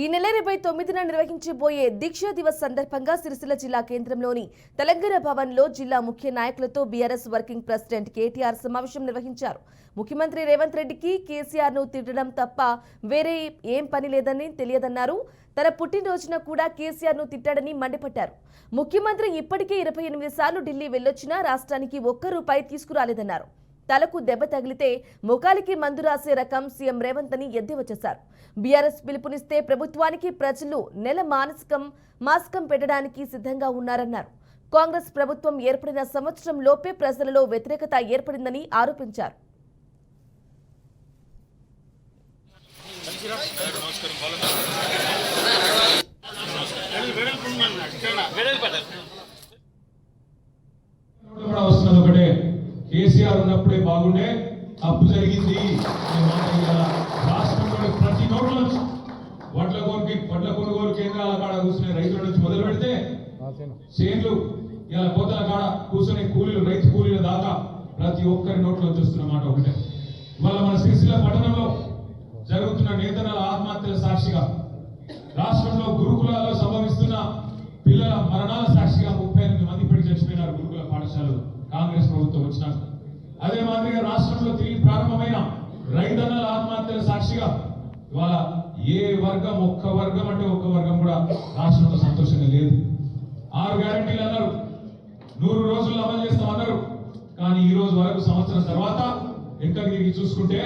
ఈ నెల 29న నిర్వహించబోయే దీక్షా దివస్ సందర్భంగా సిరిసిల్ల జిల్లా కేంద్రంలోని తెలంగాణ భవన్లో జిల్లా ముఖ్య నాయకులతో బీఆర్ఎస్ వర్కింగ్ ప్రెసిడెంట్ కేటీఆర్ సమావేశం నిర్వహించారు. ముఖ్యమంత్రి రేవంత్ రెడ్డికి కేసీఆర్ ను తిట్టడం తప్ప వేరే ఏం పని లేదని తెలియదన్నారు. తన పుట్టినరోజున కూడా కేసీఆర్ ను తిట్టాడని మండిపడ్డారు. ముఖ్యమంత్రి ఇప్పటికే 28 సార్లు ఢిల్లీ వెళ్లొచ్చినా రాష్ట్రానికి ఒక్క రూపాయి తీసుకురాలేదన్నారు. తలకు దెబ్బ తగిలితే ముఖాలికి మందు రాసే రకం సీఎం రేవంత్ అని ఎద్దేవా చేశారు. బీఆర్ఎస్ పిలుపునిస్తే ప్రభుత్వానికి ప్రజలు నెల మాస్కం పెట్టడానికి సిద్ధంగా ఉన్నారన్నారు. కాంగ్రెస్ ప్రభుత్వం ఏర్పడిన సంవత్సరం లోపే ప్రజలలో వ్యతిరేకత ఏర్పడిందని ఆరోపించారు. కేసీఆర్ ఉన్నప్పుడే బాగుండే, అప్పు జరిగింది. రాష్ట్రంలో ప్రతి నోట్ల నుంచి వడ్ల కొనుగోలు కేంద్రాల కాడ కూర్చునే రైతుల నుంచి మొదలు పెడితే చేన్లు ఇలా కోతల కాడ కూర్చునే కూలీలు, రైతు కూలీల దాకా ప్రతి ఒక్కరి నోట్లో చూస్తున్న మాట ఒకటే. ఇవాళ మన సిరిసిల్ల పట్టణంలో జరుగుతున్న నేతన్నల ఆత్మహత్యల సాక్షిగా, రాష్ట్రంలో గురుకులాల్లో సంభవిస్తున్న పిల్లల మరణాల సాక్షిగా 38 మంది ఇప్పటికి చచ్చిపోయినారు గురుకుల పాఠశాలలు కాంగ్రెస్ ప్రభుత్వం వచ్చినాక. అదే మాదిరిగా రాష్ట్రంలో తిరిగి ప్రారంభమైన రైతన్నల ఆత్మహత్యల సాక్షిగా ఇవాళ ఏ వర్గం, ఒక్క వర్గం అంటే ఒక్క వర్గం కూడా రాష్ట్రంలో సంతోషంగా లేదు. 6 గ్యారెంటీలు అన్నారు, 100 రోజుల్లో అమలు చేస్తామన్నారు. కానీ ఈ రోజు వరకు సంవత్సరం తర్వాత వెనక్కి తిరిగి చూసుకుంటే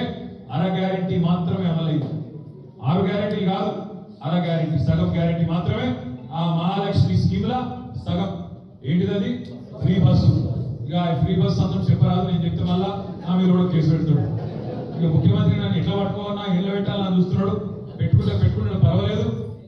అర గ్యారెంటీ మాత్రమే అమలైంది. 6 గ్యారెంటీలు కాదు, అర గ్యారెంటీ, సగం గ్యారెంటీ మాత్రమే. ఆ మహాలక్ష్మి స్కీమ్ లా సగం ఏంటిది, ఫ్రీ బస్సు. ఇక ఫ్రీ బస్ అందరం చెప్పరాదు, నేను చెప్తే మళ్ళా మీరు కూడా కేసు పెడతాడు. ఇక ముఖ్యమంత్రి నన్ను ఎట్లా పట్టుకోవాలన్నా ఎట్లా పెట్టాలని చూస్తున్నాడు. పెట్టుకుంటే పర్వాలేదు,